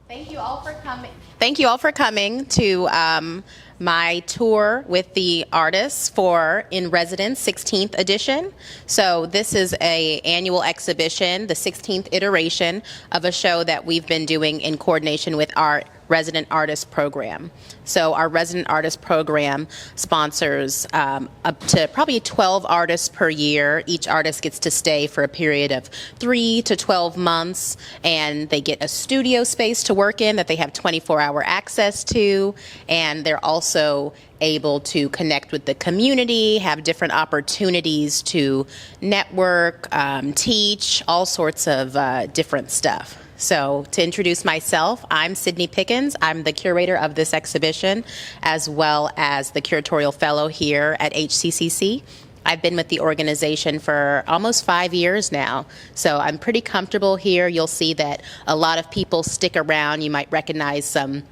Thank you all for coming. Thank you all for coming to my tour with the artists for In Residence 16th edition. So this is an annual exhibition, the 16th iteration of a show that we've been doing in coordination with our Resident Artist Program. So our Resident Artist Program sponsors up to probably 12 artists per year. Each artist gets to stay for a period of 3 to 12 months, and they get a studio space to work in that they have 24-hour access to, and they're also able to connect with the community, have different opportunities to network, teach, all sorts of different stuff. So to introduce myself, I'm Cydney Pickens. I'm the curator of this exhibition, as well as the curatorial fellow here at HCCC. I've been with the organization for almost 5 years now, so I'm pretty comfortable here. You'll see that a lot of people stick around. You might recognize some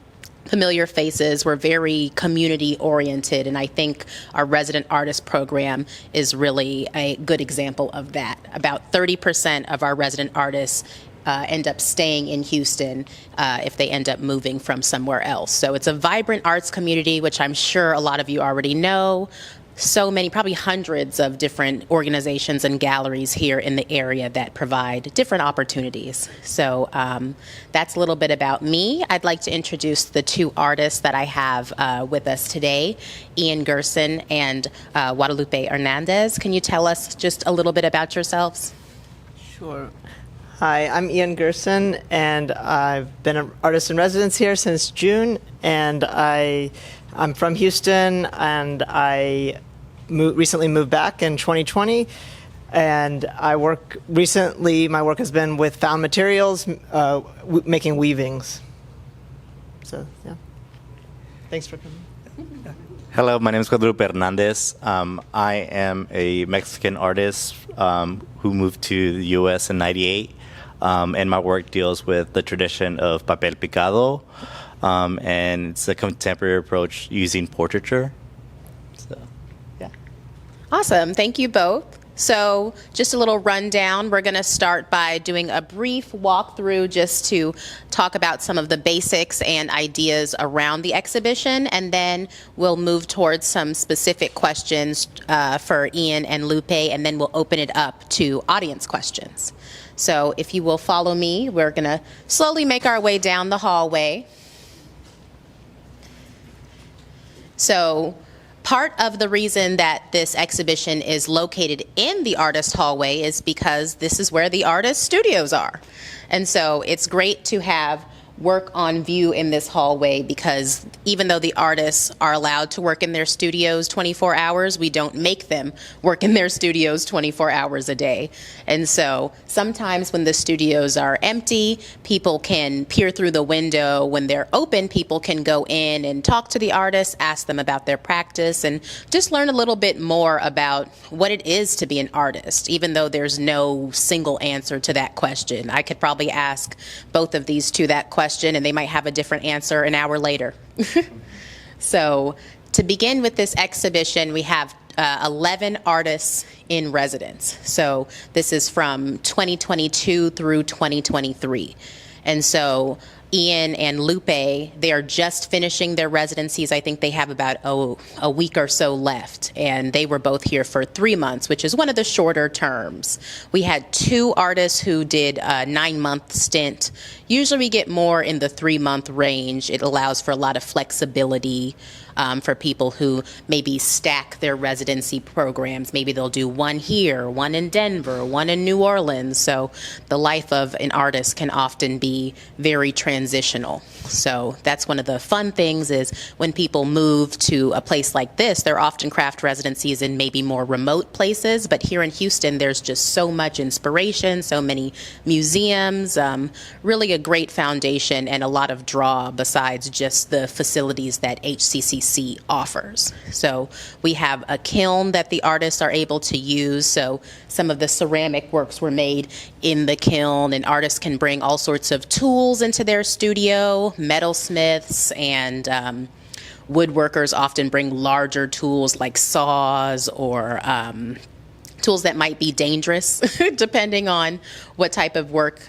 familiar faces. We're very community oriented, and I think our resident artist program is really a good example of that. About 30% of our resident artists end up staying in Houston if they end up moving from somewhere else. So it's a vibrant arts community, which I'm sure a lot of you already know. So many, probably hundreds of different organizations and galleries here in the area that provide different opportunities. So that's a little bit about me. I'd like to introduce the two artists that I have with us today, Gerson and Guadalupe Hernandez. Can you tell us just a little bit about yourselves? Sure. Hi, I'm Gerson, and I've been an artist in residence here since June, and I'm from Houston, and I recently moved back in 2020, and my work has been with found materials, making weavings. So, yeah. Thanks for coming. Hello, my name is Guadalupe Hernandez. I am a Mexican artist who moved to the U.S. in '98. And my work deals with the tradition of papel picado, and it's a contemporary approach using portraiture. So, yeah. Awesome. Thank you both. So just a little rundown. We're going to start by doing a brief walkthrough just to talk about some of the basics and ideas around the exhibition, and then we'll move towards some specific questions for Ian and Lupe, and then we'll open it up to audience questions. So if you will follow me, we're going to slowly make our way down the hallway. So part of the reason that this exhibition is located in the artist hallway is because this is where the artist studios are. And so it's great to have work on view in this hallway, because even though the artists are allowed to work in their studios 24 hours, we don't make them work in their studios 24 hours a day. And so sometimes when the studios are empty, people can peer through the window. When they're open, people can go in and talk to the artists, ask them about their practice, and just learn a little bit more about what it is to be an artist, even though there's no single answer to that question. I could probably ask both of these two that question, and they might have a different answer an hour later. So to begin with this exhibition, we have 11 artists in residence. So this is from 2022 through 2023. And so Ian and Lupe, they are just finishing their residencies. I think they have about a week or so left, and they were both here for 3 months, which is one of the shorter terms. We had 2 artists who did a 9-month stint. Usually we get more in the 3-month range. It allows for a lot of flexibility for people who maybe stack their residency programs. Maybe they'll do one here, one in Denver, one in New Orleans. So the life of an artist can often be very transitional. So that's one of the fun things, is when people move to a place like this, they're often craft residencies in maybe more remote places. But here in Houston, there's just so much inspiration, so many museums, really a great foundation and a lot of draw besides just the facilities that HCCC offers. So we have a kiln that the artists are able to use. So some of the ceramic works were made in the kiln, and artists can bring all sorts of tools into their studio. Metalsmiths and woodworkers often bring larger tools like saws or tools that might be dangerous depending on what type of work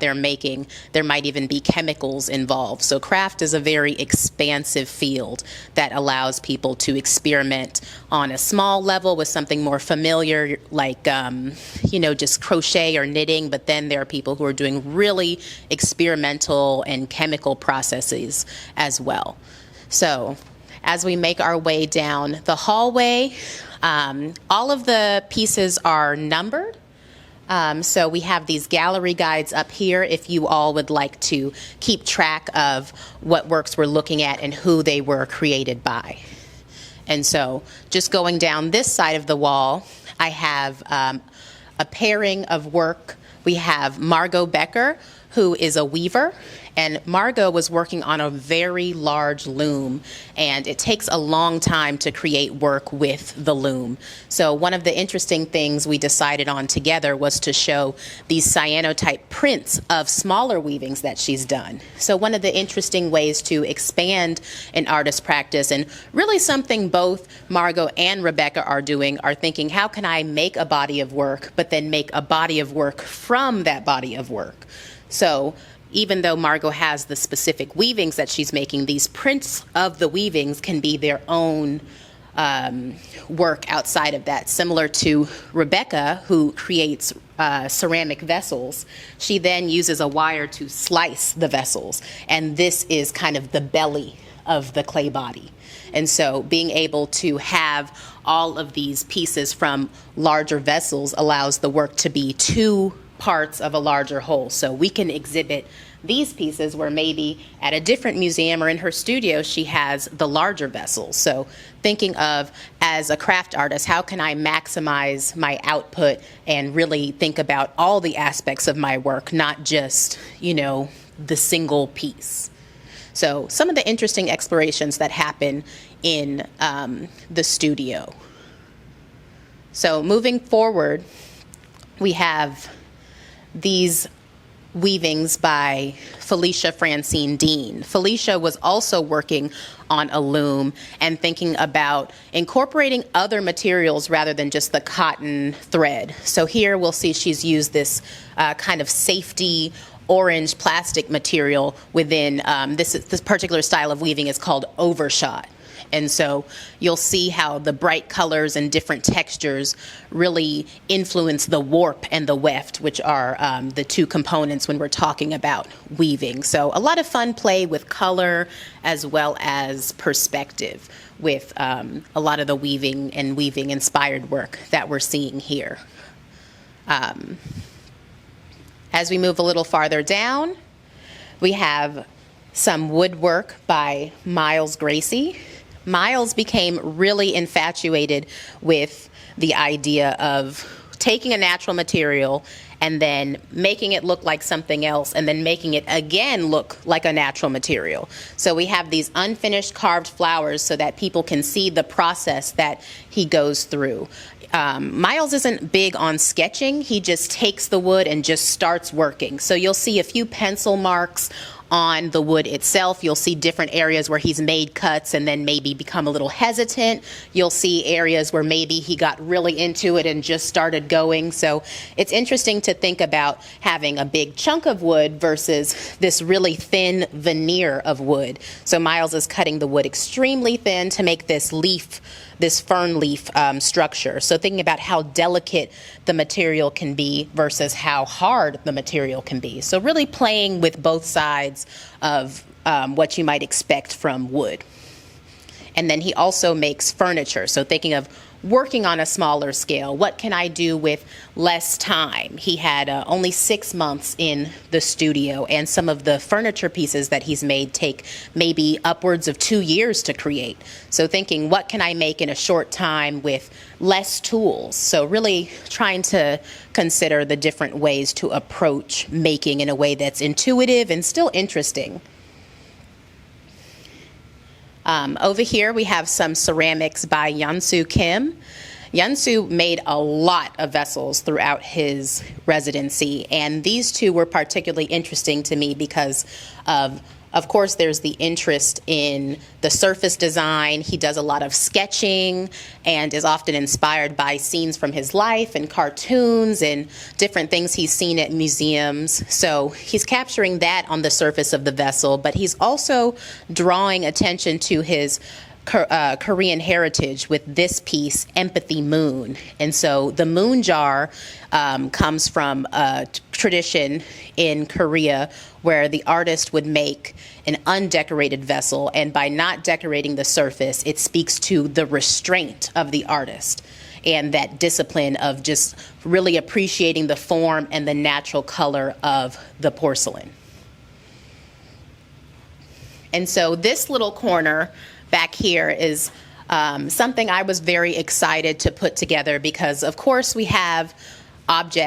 they're making. There might even be chemicals involved. So craft is a very expansive field that allows people to experiment on a small level with something more familiar like, just crochet or knitting, but then there are people who are doing really experimental and chemical processes as well. So as we make our way down the hallway, all of the pieces are numbered. So we have these gallery guides up here if you all would like to keep track of what works we're looking at and who they were created by. And so just going down this side of the wall, I have a pairing of work. We have Margot Becker, who is a weaver, and Margot was working on a very large loom, and it takes a long time to create work with the loom. So one of the interesting things we decided on together was to show these cyanotype prints of smaller weavings that she's done. So one of the interesting ways to expand an artist practice, and really something both Margot and Rebecca are doing, are thinking, how can I make a body of work, but then make a body of work from that body of work? So even though Margot has the specific weavings that she's making, these prints of the weavings can be their own work outside of that. Similar to Rebecca, who creates ceramic vessels, she then uses a wire to slice the vessels, and this is kind of the belly of the clay body. And so being able to have all of these pieces from larger vessels allows the work to be two parts of a larger whole. So we can exhibit these pieces where maybe at a different museum or in her studio she has the larger vessels. So thinking of, as a craft artist, how can I maximize my output and really think about all the aspects of my work, not just, the single piece. So some of the interesting explorations that happen in the studio. So moving forward, we have these weavings by Felicia Francine Dean. Felicia was also working on a loom and thinking about incorporating other materials rather than just the cotton thread. So here we'll see she's used this kind of safety orange plastic material within this particular style of weaving is called overshot. And so you'll see how the bright colors and different textures really influence the warp and the weft, which are the two components when we're talking about weaving. So a lot of fun play with color as well as perspective with a lot of the weaving and weaving inspired work that we're seeing here. As we move a little farther down, we have some woodwork by Miles Gracie. Miles became really infatuated with the idea of taking a natural material and then making it look like something else and then making it again look like a natural material. So we have these unfinished carved flowers so that people can see the process that he goes through. Miles isn't big on sketching. He just takes the wood and just starts working. So you'll see a few pencil marks on the wood itself. You'll see different areas where he's made cuts and then maybe become a little hesitant. You'll see areas where maybe he got really into it and just started going. So it's interesting to think about having a big chunk of wood versus this really thin veneer of wood. So Miles is cutting the wood extremely thin to make this leaf, this fern leaf structure. So thinking about how delicate the material can be versus how hard the material can be. So really playing with both sides of what you might expect from wood. And then he also makes furniture. So thinking of working on a smaller scale, what can I do with less time? He had only 6 months in the studio, and some of the furniture pieces that he's made take maybe upwards of 2 years to create. So thinking, what can I make in a short time with less tools? So really trying to consider the different ways to approach making in a way that's intuitive and still interesting. Over here we have some ceramics by Yeonsu Kim. Yeonsu made a lot of vessels throughout his residency, and these two were particularly interesting to me because of of course, there's the interest in the surface design. He does a lot of sketching and is often inspired by scenes from his life and cartoons and different things he's seen at museums. So he's capturing that on the surface of the vessel, but he's also drawing attention to his Korean heritage with this piece, Empathy Moon. And so the moon jar comes from a tradition in Korea where the artist would make an undecorated vessel, and by not decorating the surface, it speaks to the restraint of the artist and that discipline of just really appreciating the form and the natural color of the porcelain. And so this little corner back here is something I was very excited to put together because, of course, we have art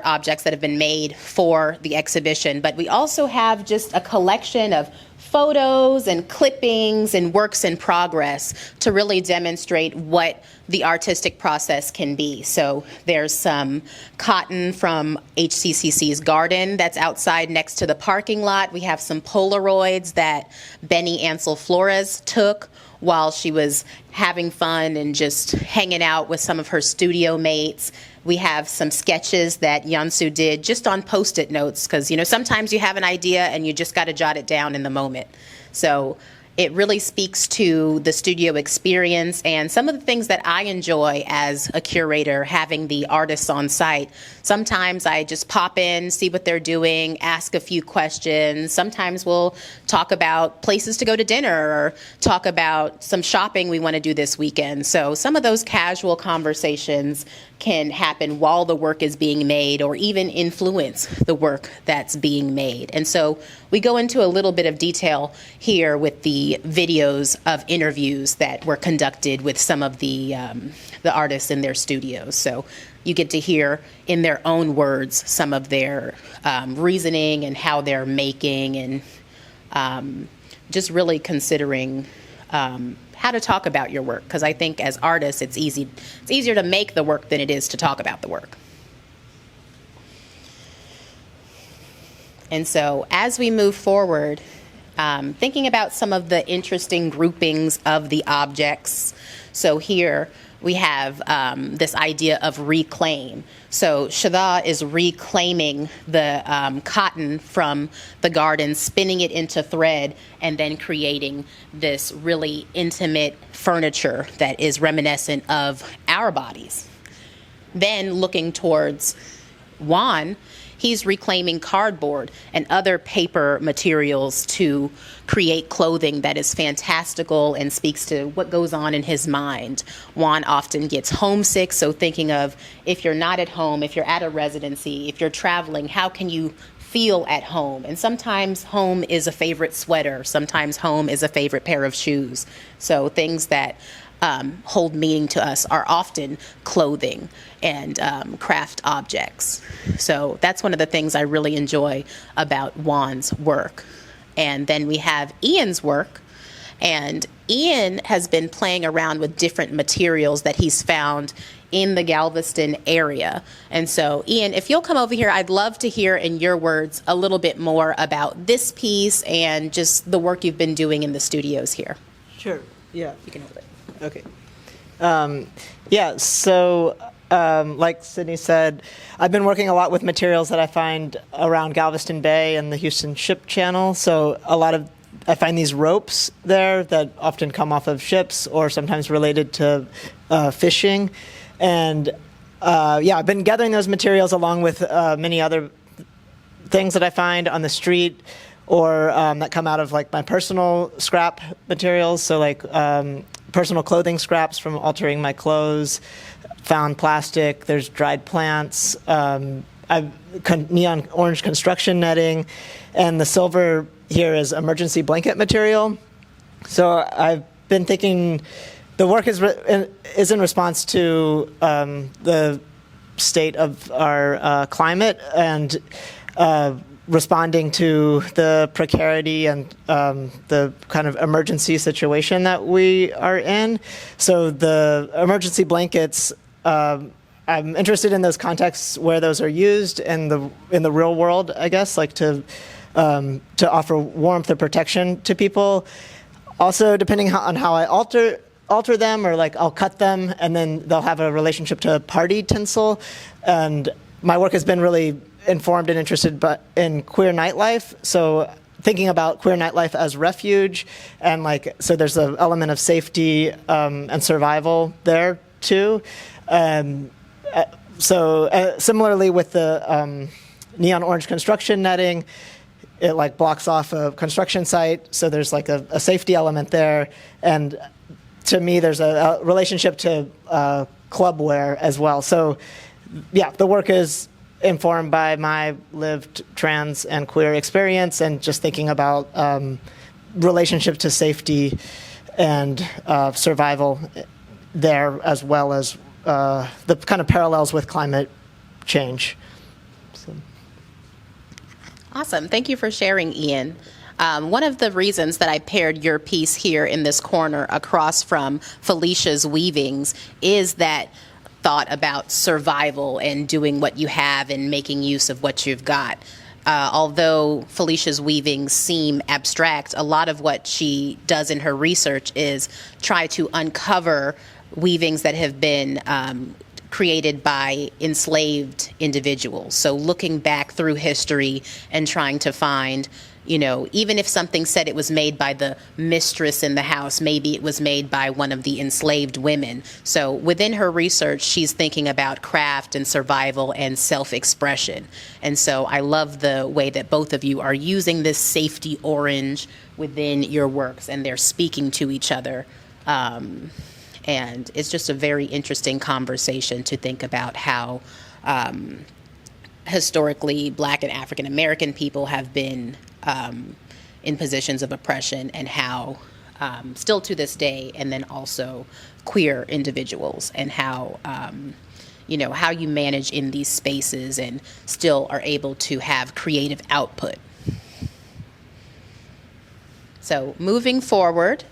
objects that have been made for the exhibition, but we also have just a collection of photos and clippings and works in progress to really demonstrate what the artistic process can be. So there's some cotton from HCCC's garden that's outside next to the parking lot. We have some Polaroids that Benny Ansel Flores took while she was having fun and just hanging out with some of her studio mates. We have some sketches that Yeonsu did just on Post-it notes because, you know, sometimes you have an idea and you just got to jot it down in the moment. So it really speaks to the studio experience and some of the things that I enjoy as a curator, having the artists on site. Sometimes I just pop in, see what they're doing, ask a few questions. Sometimes we'll talk about places to go to dinner or talk about some shopping we want to do this weekend. So some of those casual conversations can happen while the work is being made or even influence the work that's being made. And so we go into a little bit of detail here with the videos of interviews that were conducted with some of the artists in their studios. So you get to hear in their own words some of their reasoning and how they're making and just really considering how to talk about your work, because I think as artists it's easier to make the work than it is to talk about the work. And so as we move forward, thinking about some of the interesting groupings of the objects. So here we have this idea of reclaim. So Shada is reclaiming the cotton from the garden, spinning it into thread, and then creating this really intimate furniture that is reminiscent of our bodies. Then looking towards Juan, he's reclaiming cardboard and other paper materials to create clothing that is fantastical and speaks to what goes on in his mind. Juan often gets homesick, so thinking of if you're not at home, if you're at a residency, if you're traveling, how can you feel at home? And sometimes home is a favorite sweater, sometimes home is a favorite pair of shoes. So things that hold meaning to us are often clothing and craft objects. So that's one of the things I really enjoy about Juan's work. And then we have Ian's work, and Ian has been playing around with different materials that he's found in the Galveston area. And so, Ian, if you'll come over here, I'd love to hear in your words a little bit more about this piece and just the work you've been doing in the studios here. Sure, yeah. You can hold it. Okay. Like Cydney said, I've been working a lot with materials that I find around Galveston Bay and the Houston Ship Channel. So I find these ropes there that often come off of ships or sometimes related to fishing. And I've been gathering those materials along with many other things that I find on the street or that come out of like my personal scrap materials. So like personal clothing scraps from altering my clothes, found plastic, there's dried plants, neon orange construction netting, and the silver here is emergency blanket material. So I've been thinking the work is in response to the state of our climate and responding to the precarity and the kind of emergency situation that we are in. So the emergency blankets, I'm interested in those contexts where those are used in the real world, I guess, like to to offer warmth or protection to people. Also, depending on how I alter them, or like I'll cut them, and then they'll have a relationship to party tinsel. And my work has been really informed and interested in queer nightlife. So thinking about queer nightlife as refuge, and like, so there's an element of safety and survival there too. Similarly with the neon orange construction netting, it like blocks off a construction site, so there's like a safety element there. And to me, there's a relationship to club wear as well. So yeah, the work is informed by my lived trans and queer experience, and just thinking about relationship to safety and survival there, as well as the kind of parallels with climate change. So. Awesome. Thank you for sharing, Ian. One of the reasons that I paired your piece here in this corner across from Felicia's weavings is that thought about survival and doing what you have and making use of what you've got. Although Felicia's weavings seem abstract, a lot of what she does in her research is try to uncover weavings that have been created by enslaved individuals. So looking back through history and trying to find, you know, even if something said it was made by the mistress in the house, maybe it was made by one of the enslaved women. So within her research, she's thinking about craft and survival and self-expression. And so I love the way that both of you are using this safety orange within your works, and they're speaking to each other. And it's just a very interesting conversation to think about how historically Black and African American people have been in positions of oppression, and how still to this day, and then also queer individuals, and how you know, how you manage in these spaces and still are able to have creative output. So moving forward,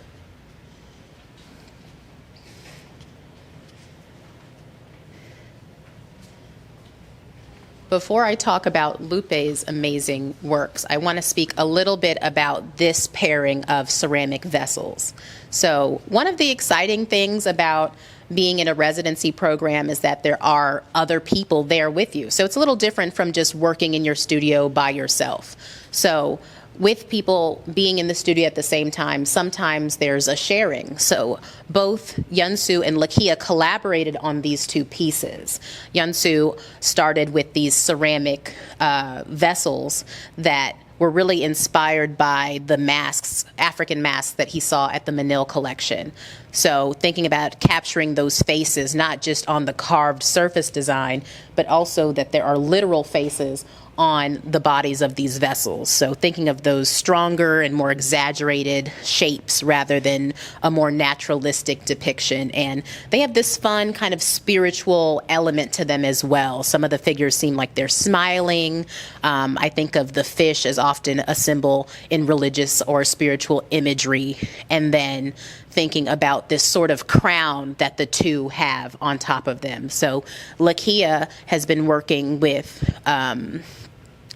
before I talk about Lupe's amazing works, I want to speak a little bit about this pairing of ceramic vessels. So one of the exciting things about being in a residency program is that there are other people there with you. So it's a little different from just working in your studio by yourself. So with people being in the studio at the same time, sometimes there's a sharing. So both Yunsu and Lakia collaborated on these two pieces. Yunsu started with these ceramic vessels that were really inspired by the masks, African masks that he saw at the Manil collection. So thinking about capturing those faces, not just on the carved surface design, but also that there are literal faces on the bodies of these vessels. So thinking of those stronger and more exaggerated shapes rather than a more naturalistic depiction. And they have this fun kind of spiritual element to them as well. Some of the figures seem like they're smiling. I think of the fish as often a symbol in religious or spiritual imagery. And then thinking about this sort of crown that the two have on top of them. So Lakia has been working with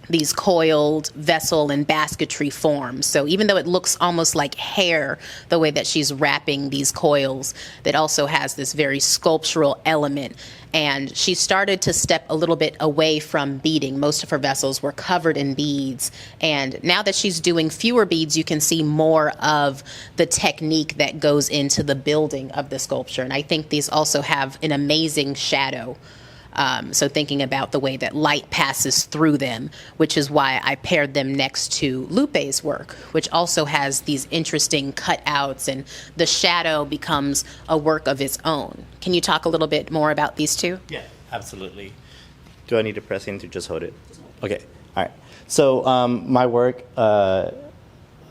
these coiled vessel and basketry forms. So even though it looks almost like hair, the way that she's wrapping these coils, that also has this very sculptural element. And she started to step a little bit away from beading. Most of her vessels were covered in beads. And now that she's doing fewer beads, you can see more of the technique that goes into the building of the sculpture. And I think these also have an amazing shadow. So thinking about the way that light passes through them, which is why I paired them next to Lupe's work, which also has these interesting cutouts, and the shadow becomes a work of its own. Can you talk a little bit more about these two? Yeah, absolutely. Do I need to press in to just hold it? Okay, all right. So my work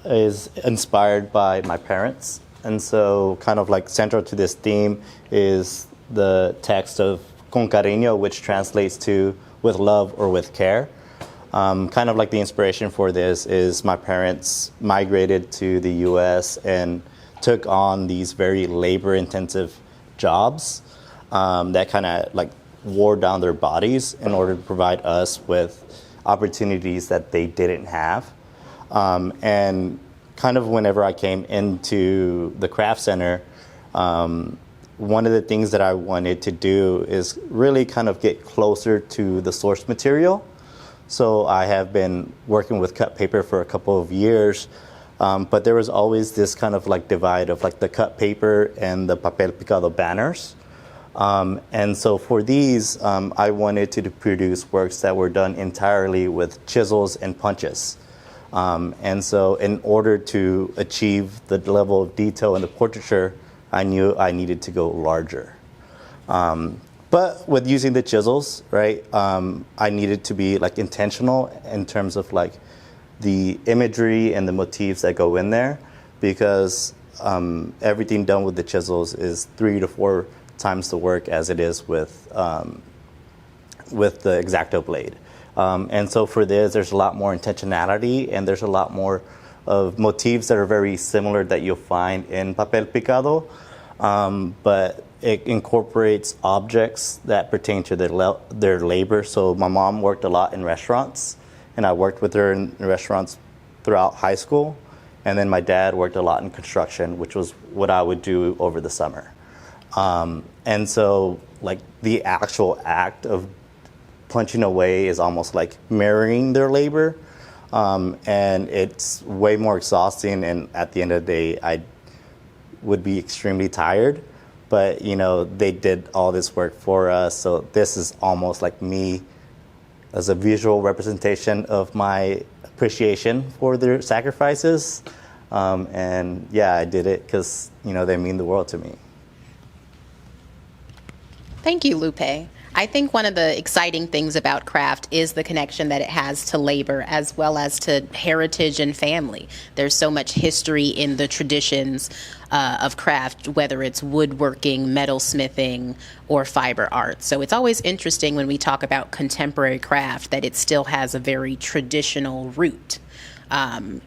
is inspired by my parents. And so kind of like central to this theme is the text of Con cariño, which translates to with love or with care. Kind of like the inspiration for this is my parents migrated to the US and took on these very labor-intensive jobs that kind of like wore down their bodies in order to provide us with opportunities that they didn't have. And kind of whenever I came into the craft center, one of the things that I wanted to do is really kind of get closer to the source material. So I have been working with cut paper for a couple of years, but there was always this kind of like divide of like the cut paper and the papel picado banners. And so for these, I wanted to produce works that were done entirely with chisels and punches. And so in order to achieve the level of detail in the portraiture, I knew I needed to go larger. But with using the chisels, right, I needed to be like intentional in terms of like the imagery and the motifs that go in there, because everything done with the chisels is 3 to 4 times the work as it is with the X-Acto blade. And so for this, there's a lot more intentionality, and there's a lot more of motifs that are very similar that you'll find in papel picado, but it incorporates objects that pertain to their labor. So my mom worked a lot in restaurants, and I worked with her in restaurants throughout high school. And then my dad worked a lot in construction, which was what I would do over the summer. And so like the actual act of punching away is almost like mirroring their labor. And it's way more exhausting, and at the end of the day, I would be extremely tired. But, you know, they did all this work for us, so this is almost like me as a visual representation of my appreciation for their sacrifices. And yeah, I did it because, you know, they mean the world to me. Thank you, Lupe. I think one of the exciting things about craft is the connection that it has to labor as well as to heritage and family. There's so much history in the traditions of craft, whether it's woodworking, metalsmithing, or fiber art. So it's always interesting when we talk about contemporary craft that it still has a very traditional root.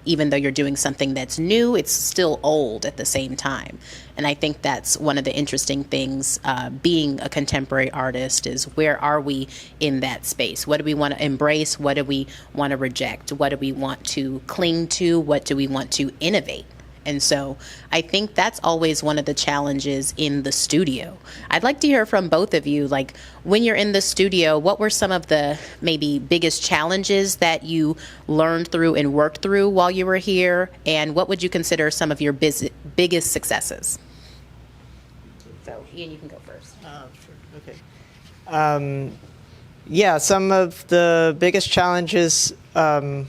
Even though you're doing something that's new, it's still old at the same time. And I think that's one of the interesting things being a contemporary artist is where are we in that space? What do we want to embrace? What do we want to reject? What do we want to cling to? What do we want to innovate? And so I think that's always one of the challenges in the studio. I'd like to hear from both of you, like when you're in the studio, what were some of the maybe biggest challenges that you learned through and worked through while you were here? And what would you consider some of your biggest successes? So Ian, you can go first. Sure. Okay. Yeah, some of the biggest challenges, I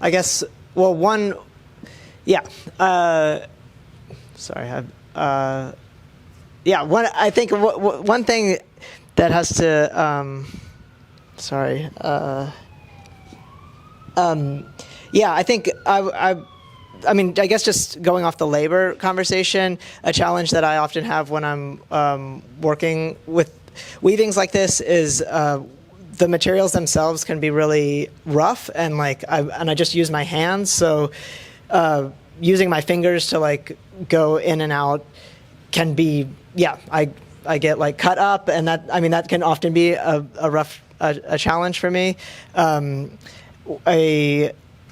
guess, well, one, yeah. Sorry. Yeah. I think one thing that has to. Sorry. Yeah. I think I mean, I guess just going off the labor conversation, a challenge that I often have when I'm working with weavings like this is the materials themselves can be really rough, and like I just use my hands, so. Using my fingers to like go in and out can be, yeah, I get like cut up, and that can often be a rough challenge for me.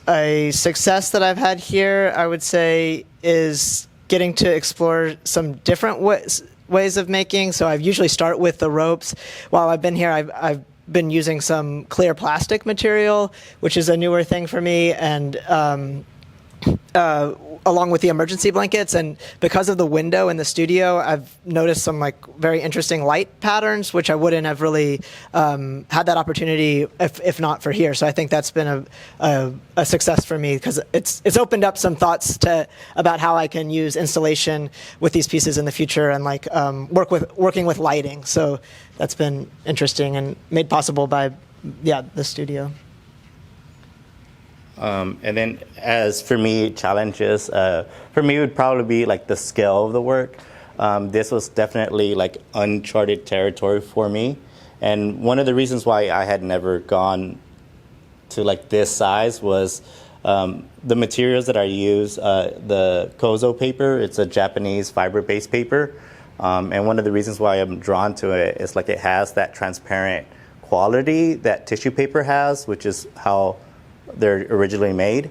A success that I've had here, I would say, is getting to explore some different ways of making. So I usually start with the ropes. While I've been here, I've been using some clear plastic material, which is a newer thing for me, and along with the emergency blankets. And because of the window in the studio, I've noticed some like very interesting light patterns, which I wouldn't have really had that opportunity if not for here. So I think that's been a success for me, because it's opened up some thoughts about how I can use installation with these pieces in the future, and like working with lighting. So that's been interesting and made possible by the studio. And then as for me, challenges, for me would probably be like the scale of the work. This was definitely like uncharted territory for me. And one of the reasons why I had never gone to like this size was the materials that I use, the kozo paper. It's a Japanese fiber-based paper. And one of the reasons why I'm drawn to it is like it has that transparent quality that tissue paper has, which is how they're originally made.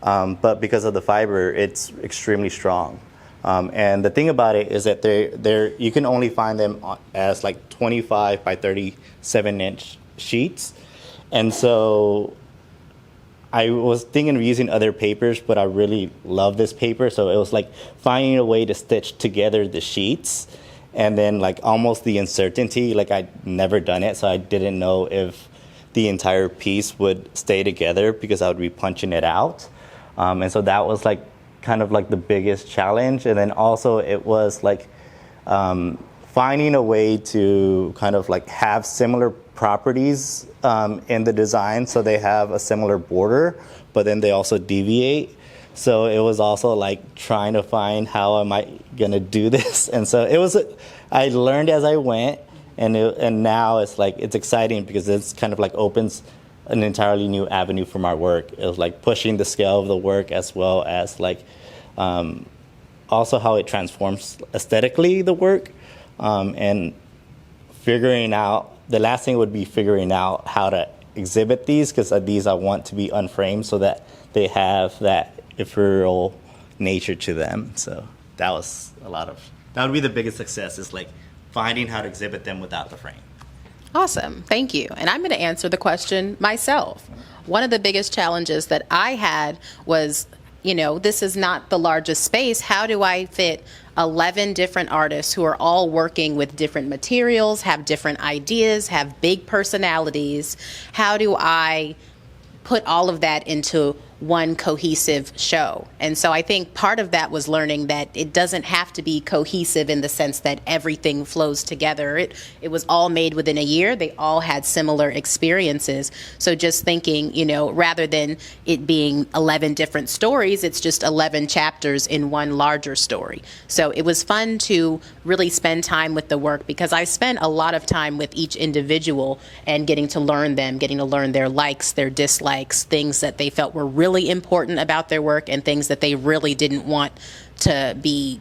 But because of the fiber, it's extremely strong. And the thing about it is that you can only find them as like 25 by 37-inch sheets. And so I was thinking of using other papers, but I really love this paper. So it was like finding a way to stitch together the sheets, and then like almost the uncertainty, like I'd never done it, so I didn't know if the entire piece would stay together because I would be punching it out. And so that was like kind of like the biggest challenge. And then also it was like finding a way to kind of like have similar properties in the design, so they have a similar border, but then they also deviate. So it was also like trying to find how am I gonna do this. And so it was, I learned as I went, and now it's like, it's exciting because it's kind of like opens an entirely new avenue from our work. It was like pushing the scale of the work, as well as like also how it transforms aesthetically the work, and figuring out, the last thing would be figuring out how to exhibit these, because these I want to be unframed so that they have that ethereal nature to them. So that was that would be the biggest success, is like finding how to exhibit them without the frame. Awesome. Thank you. And I'm going to answer the question myself. One of the biggest challenges that I had was, this is not the largest space. How do I fit 11 different artists who are all working with different materials, have different ideas, have big personalities? How do I put all of that into one cohesive show? And so I think part of that was learning that it doesn't have to be cohesive in the sense that everything flows together. It was all made within a year. They all had similar experiences. So just thinking, rather than it being 11 different stories, it's just 11 chapters in one larger story. So it was fun to really spend time with the work, because I spent a lot of time with each individual and getting to learn them, getting to learn their likes, their dislikes, things that they felt were really important about their work, and things that they really didn't want to be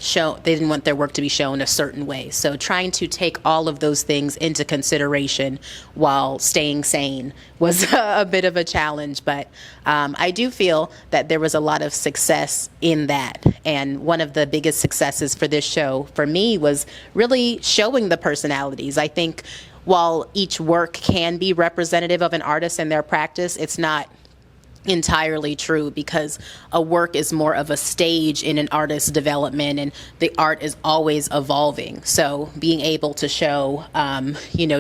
shown. They didn't want their work to be shown a certain way. So trying to take all of those things into consideration while staying sane was a bit of a challenge. But I do feel that there was a lot of success in that. And one of the biggest successes for this show for me was really showing the personalities. I think while each work can be representative of an artist and their practice, it's not entirely true, because a work is more of a stage in an artist's development, and the art is always evolving. So being able to show,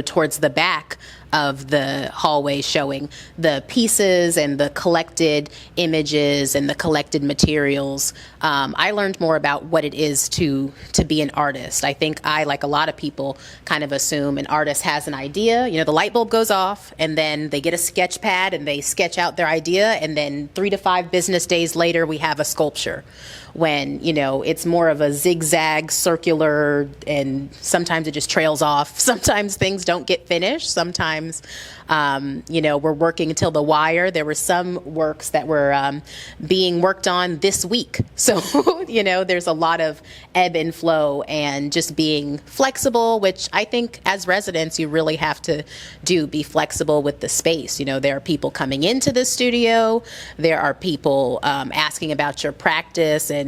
towards the back of the hallway, showing the pieces and the collected images and the collected materials, I learned more about what it is to be an artist. I think I, like a lot of people, kind of assume an artist has an idea, the light bulb goes off, and then they get a sketch pad and they sketch out their idea, and then 3 to 5 business days later we have a sculpture. When, it's more of a zigzag, circular, and sometimes it just trails off. Sometimes things don't get finished. Sometimes, we're working until the wire. There were some works that were being worked on this week. So, there's a lot of ebb and flow, and just being flexible, which I think as residents you really have to be flexible with the space. There are people coming into the studio. There are people asking about your practice, and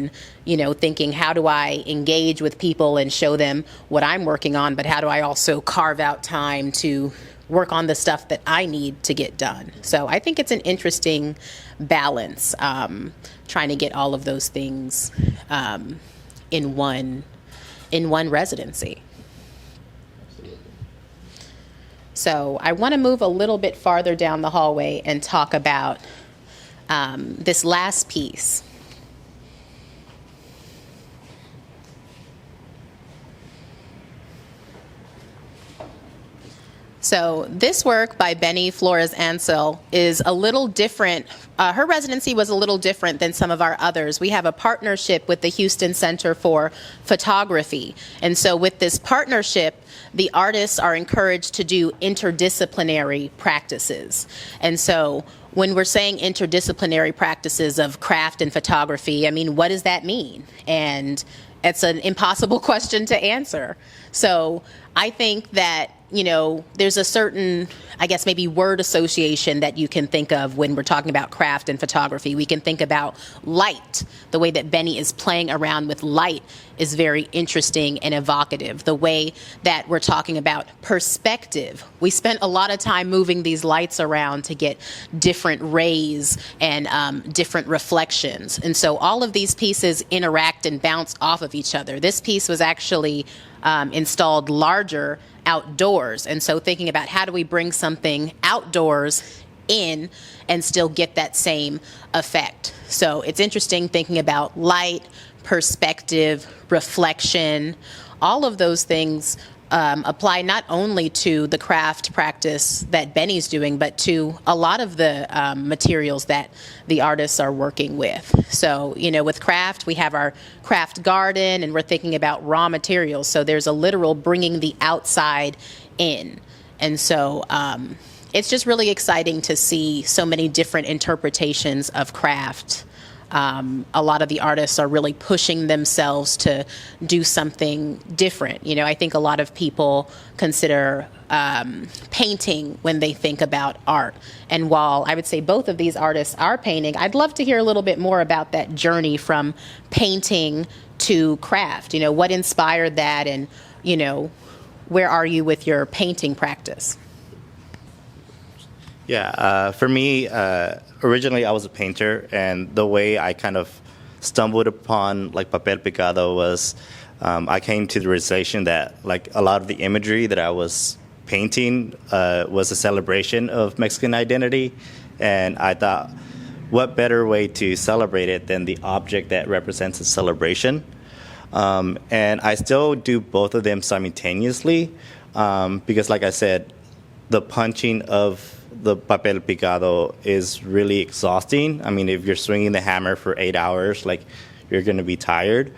thinking, how do I engage with people and show them what I'm working on, but how do I also carve out time to work on the stuff that I need to get done? So I think it's an interesting balance, trying to get all of those things in one residency. So I want to move a little bit farther down the hallway and talk about this last piece. So this work by Benny Flores Ansel is a little different. Her residency was a little different than some of our others. We have a partnership with the Houston Center for Photography. And so with this partnership, the artists are encouraged to do interdisciplinary practices. And so when we're saying interdisciplinary practices of craft and photography, what does that mean? And it's an impossible question to answer. So I think that there's a certain, I guess, maybe word association that you can think of when we're talking about craft and photography. We can think about light. The way that Benny is playing around with light is very interesting and evocative. The way that we're talking about perspective. We spent a lot of time moving these lights around to get different rays and different reflections. And so all of these pieces interact and bounce off of each other. This piece was actually installed larger outdoors. And so thinking about how do we bring something outdoors in and still get that same effect. So it's interesting thinking about light, perspective, reflection, all of those things apply not only to the craft practice that Benny's doing, but to a lot of the materials that the artists are working with. So, with craft, we have our craft garden, and we're thinking about raw materials. So there's a literal bringing the outside in. And so it's just really exciting to see so many different interpretations of craft. A lot of the artists are really pushing themselves to do something different. I think a lot of people consider painting when they think about art. And while I would say both of these artists are painting, I'd love to hear a little bit more about that journey from painting to craft. What inspired that, and, where are you with your painting practice? Yeah, for me, originally I was a painter, and the way I kind of stumbled upon papel picado was I came to the realization that a lot of the imagery that I was painting was a celebration of Mexican identity, and I thought, what better way to celebrate it than the object that represents a celebration? And I still do both of them simultaneously because, like I said, the punching of the papel picado is really exhausting. I mean, if you're swinging the hammer for 8 hours, you're going to be tired.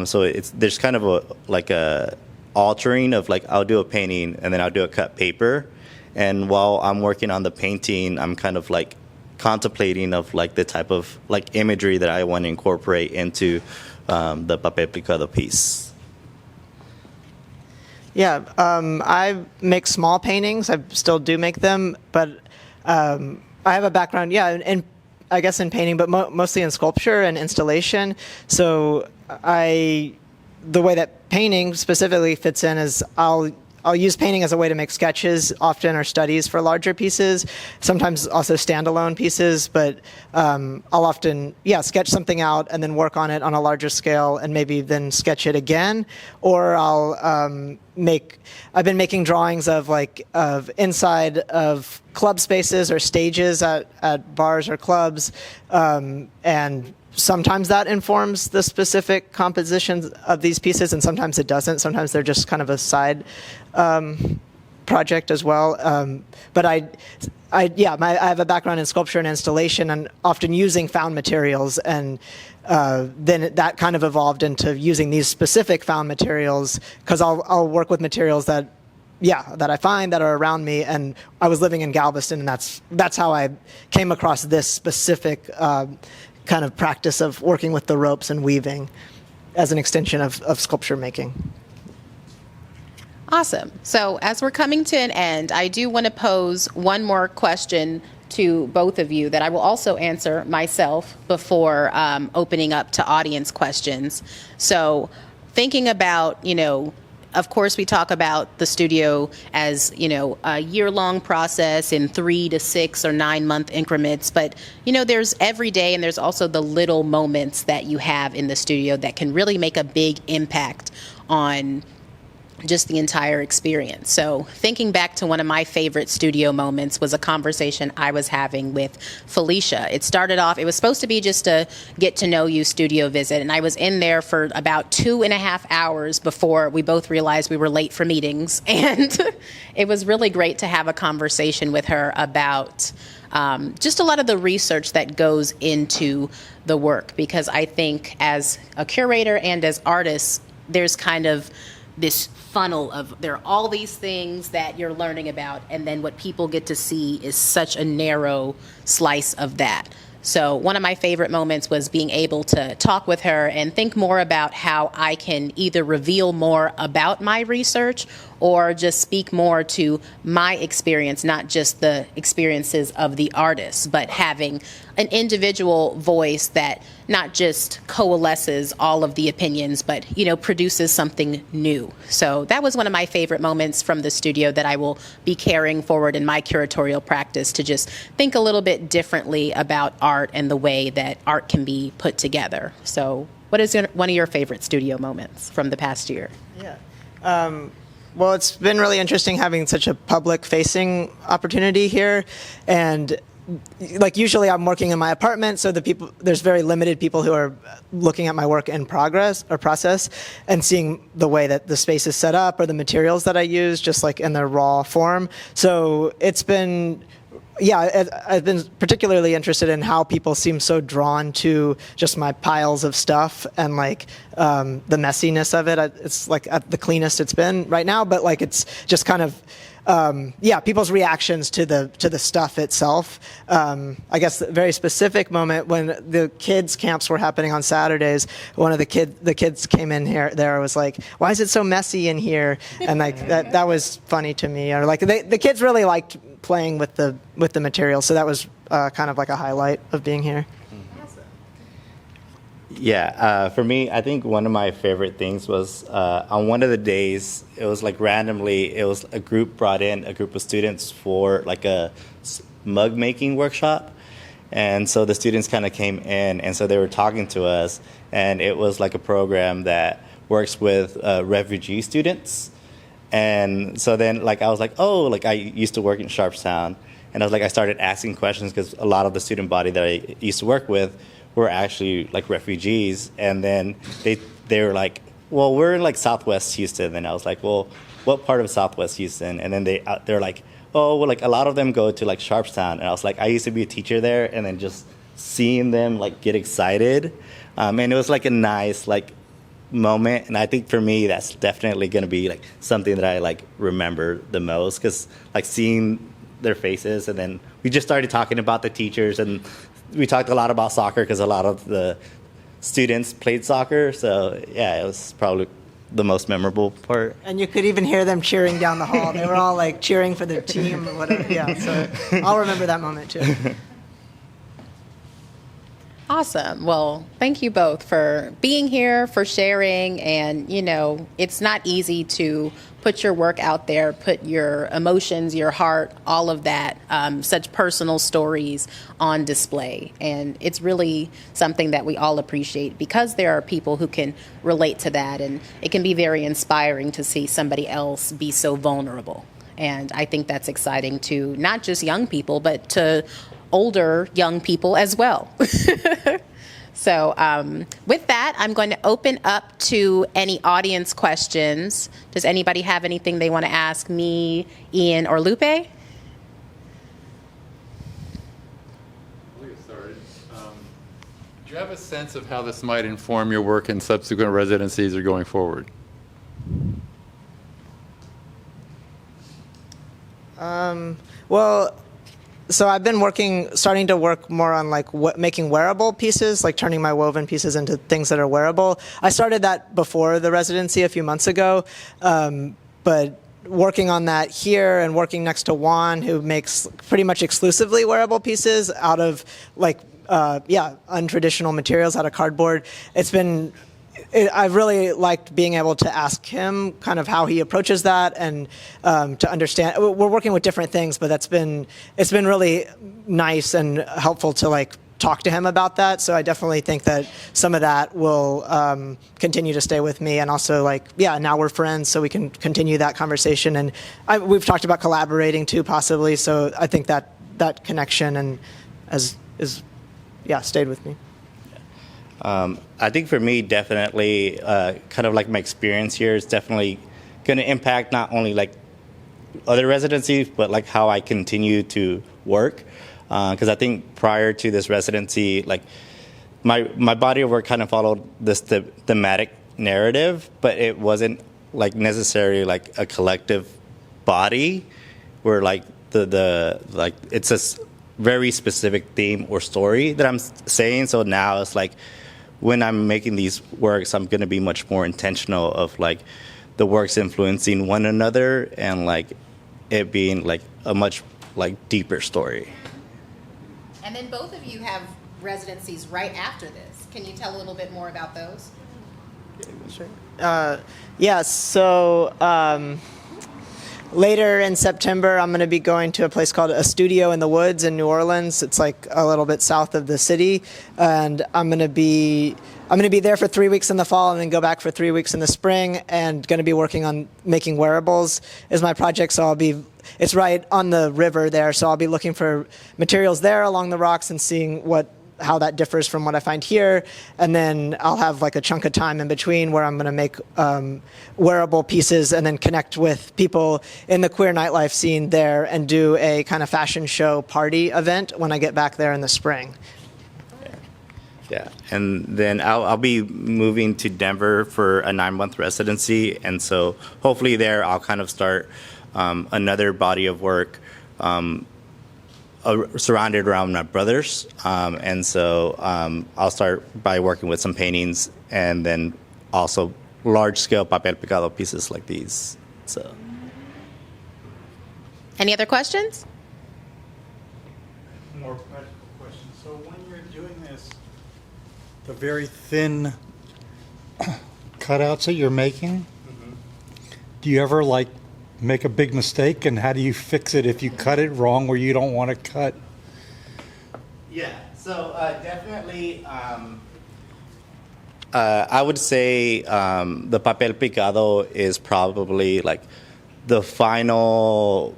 So there's kind of a altering of I'll do a painting and then I'll do a cut paper. And while I'm working on the painting, I'm kind of contemplating of the type of imagery that I want to incorporate into the papel picado piece. Yeah, I make small paintings. I still do make them, but I have a background, in I guess in painting, but mostly in sculpture and installation. So the way that painting specifically fits in is I'll use painting as a way to make sketches, often, or studies for larger pieces, sometimes also standalone pieces, but I'll often, sketch something out and then work on it on a larger scale and maybe then sketch it again. Or I've been making drawings of inside of club spaces or stages at bars or clubs, and sometimes that informs the specific compositions of these pieces, and sometimes it doesn't. Sometimes they're just kind of a side project as well. But I have a background in sculpture and installation, and often using found materials, and then that kind of evolved into using these specific found materials, because I'll work with materials that I find that are around me. And I was living in Galveston, and that's how I came across this specific kind of practice of working with the ropes and weaving as an extension of sculpture making. Awesome. So as we're coming to an end, I do want to pose one more question to both of you that I will also answer myself before opening up to audience questions. So thinking about, of course, we talk about the studio as, a year-long process in 3 to 6 or 9 month increments. But, there's every day, and there's also the little moments that you have in the studio that can really make a big impact on just the entire experience. So thinking back to one of my favorite studio moments was a conversation I was having with Felicia. It started off, it was supposed to be just a get to know you studio visit, and I was in there for about 2.5 hours before we both realized we were late for meetings. And it was really great to have a conversation with her about just a lot of the research that goes into the work, because I think as a curator and as artists, there's kind of this funnel of there are all these things that you're learning about, and then what people get to see is such a narrow slice of that. So one of my favorite moments was being able to talk with her and think more about how I can either reveal more about my research or just speak more to my experience, not just the experiences of the artists, but having an individual voice that not just coalesces all of the opinions, but, produces something new. So that was one of my favorite moments from the studio that I will be carrying forward in my curatorial practice, to just think a little bit differently about art and the way that art can be put together. So what is one of your favorite studio moments from the past year? Yeah. Well, it's been really interesting having such a public-facing opportunity here, and usually I'm working in my apartment, so there's very limited people who are looking at my work in progress or process and seeing the way that the space is set up or the materials that I use, just like in their raw form. So it's been, I've been particularly interested in how people seem so drawn to just my piles of stuff and the messiness of it. It's at the cleanest it's been right now, but it's just kind of people's reactions to the stuff itself. I guess a very specific moment when the kids' camps were happening on Saturdays, one of the kids came in there was like, "Why is it so messy in here?" And that was funny to me. Or the kids really liked playing with the material, so that was kind of like a highlight of being here. Yeah, for me, I think one of my favorite things was on one of the days, it was randomly, it was a group brought in a group of students for a mug making workshop. And so the students kind of came in, and so they were talking to us, and it was a program that works with refugee students. And so then I was like, oh, I used to work in Sharpstown, and I started asking questions because a lot of the student body that I used to work with were actually refugees. And then they were like, well, we're in Southwest Houston. And I was like, well, what part of Southwest Houston? And then they're like, oh, well, a lot of them go to Sharpstown. And I was like, I used to be a teacher there. And then just seeing them get excited, and it was a nice moment. And I think for me, that's definitely going to be something that I remember the most, because seeing their faces. And then we just started talking about the teachers, and we talked a lot about soccer because a lot of the students played soccer. So yeah, it was probably the most memorable part. And you could even hear them cheering down the hall. They were all cheering for their team or whatever. Yeah, so I'll remember that moment too. Awesome. Well, thank you both for being here, for sharing. And, it's not easy to put your work out there, put your emotions, your heart, all of that, such personal stories on display. And it's really something that we all appreciate, because there are people who can relate to that. And it can be very inspiring to see somebody else be so vulnerable. And I think that's exciting to not just young people, but to older young people as well. So with that, I'm going to open up to any audience questions. Does anybody have anything they want to ask me, Ian, or Lupe? I'll get started. Do you have a sense of how this might inform your work in subsequent residencies or going forward? Well, so I've been starting to work more on making wearable pieces, turning my woven pieces into things that are wearable. I started that before the residency a few months ago, but working on that here and working next to Juan, who makes pretty much exclusively wearable pieces out of untraditional materials, out of cardboard. I've really liked being able to ask him kind of how he approaches that, and to understand. We're working with different things, but it's been really nice and helpful to talk to him about that. So I definitely think that some of that will continue to stay with me, and also now we're friends, so we can continue that conversation. And we've talked about collaborating too, possibly. So I think that connection stayed with me. I think for me, definitely, kind of my experience here is definitely going to impact not only other residencies, but how I continue to work. Because I think prior to this residency, my body of work kind of followed this thematic narrative, but it wasn't necessarily a collective body where it's a very specific theme or story that I'm saying. So now it's when I'm making these works, I'm going to be much more intentional of the works influencing one another and like it being like a much like deeper story. And then both of you have residencies right after this. Can you tell a little bit more about those? Yeah, so later in September, I'm going to be going to a place called A Studio in the Woods in New Orleans. It's like a little bit south of the city, and I'm going to be there for 3 weeks in the fall and then go back for 3 weeks in the spring, and going to be working on making wearables is my project. So it's right on the river there, so I'll be looking for materials there along the rocks and seeing how that differs from what I find here. And then I'll have like a chunk of time in between where I'm going to make wearable pieces and then connect with people in the queer nightlife scene there and do a kind of fashion show party event when I get back there in the spring. Yeah, and then I'll be moving to Denver for a 9-month residency, and so hopefully there I'll kind of start another body of work surrounded around my brothers, and so I'll start by working with some paintings and then also large-scale papel picado pieces like these. So, any other questions? More practical question. So when you're doing this, the very thin cutouts that you're making, do you ever like make a big mistake, and how do you fix it if you cut it wrong where you don't want to cut? yeah, so definitely I would say the papel picado is probably like the final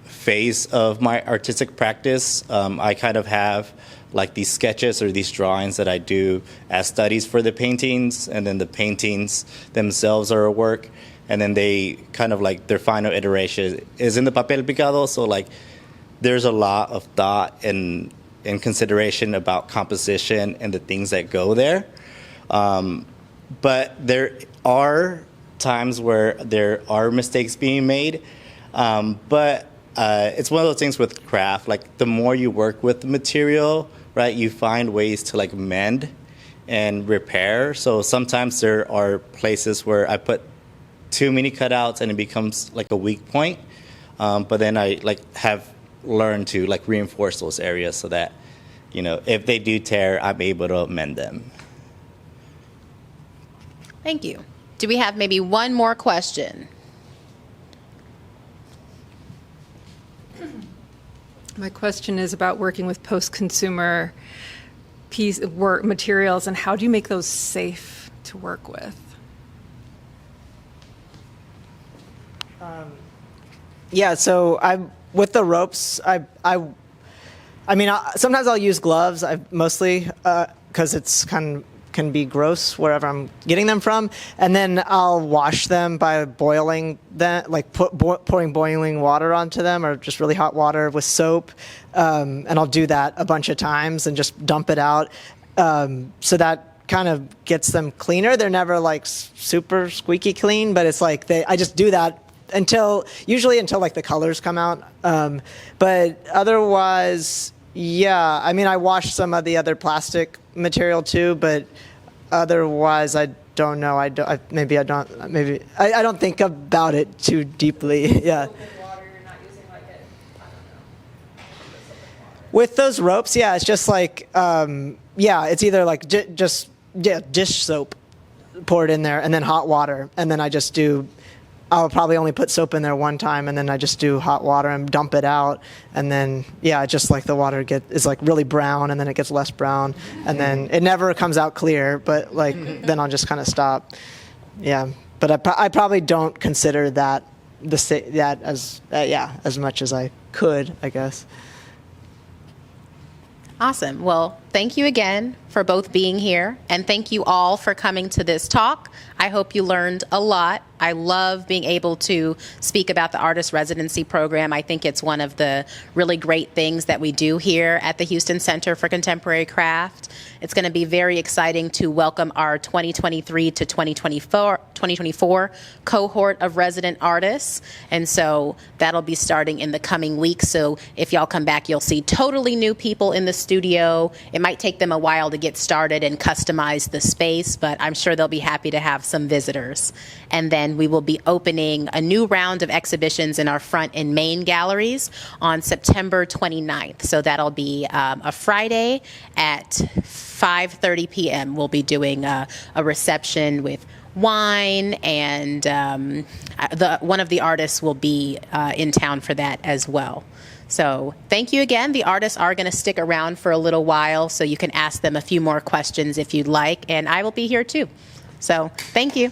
phase of my artistic practice. I kind of have like these sketches or these drawings that I do as studies for the paintings, and then the paintings themselves are a work, and then they kind of like their final iteration is in the papel picado. So like there's a lot of thought and consideration about composition and the things that go there. But there are times where there are mistakes being made. But it's one of those things with craft, like the more you work with the material, right, you find ways to like mend and repair. So sometimes there are places where I put too many cutouts and it becomes like a weak point. But then I like have learned to like reinforce those areas so that, you know, if they do tear, I'm able to mend them. Thank you. Do we have maybe one more question? My question is about working with post-consumer work materials, and how do you make those safe to work with? Yeah, so with the ropes, sometimes I'll use gloves. Mostly because it's can be gross wherever I'm getting them from, and then I'll wash them by boiling them, like pouring boiling water onto them, or just really hot water with soap, and I'll do that a bunch of times and just dump it out, so that kind of gets them cleaner. They're never like super squeaky clean, but it's like I just do that usually until like the colors come out, but otherwise, yeah, I mean, I wash some of the other plastic material too, but otherwise, I don't know. I don't think about it too deeply. Yeah. With those ropes, yeah, it's just like, it's either like dish soap poured in there and then hot water, and then I'll probably only put soap in there one time, and then I just do hot water and dump it out, and then just like the water is like really brown, and then it gets less brown, and then it never comes out clear. But like then I'll just kind of stop. Yeah, but I probably don't consider that as much as I could, I guess. Awesome. Well, thank you again for both being here, and thank you all for coming to this talk. I hope you learned a lot. I love being able to speak about the Artist Residency Program. I think it's one of the really great things that we do here at the Houston Center for Contemporary Craft. It's going to be very exciting to welcome our 2023 to 2024 cohort of resident artists. And so that'll be starting in the coming weeks. So if y'all come back, you'll see totally new people in the studio. It might might take them a while to get started and customize the space, but I'm sure they'll be happy to have some visitors. And then we will be opening a new round of exhibitions in our front and main galleries on September 29th. So that'll be a Friday at 5:30 p.m. We'll be doing a reception with wine, and one of the artists will be in town for that as well. So thank you again. The artists are going to stick around for a little while, so you can ask them a few more questions if you'd like, and I will be here too. So thank you.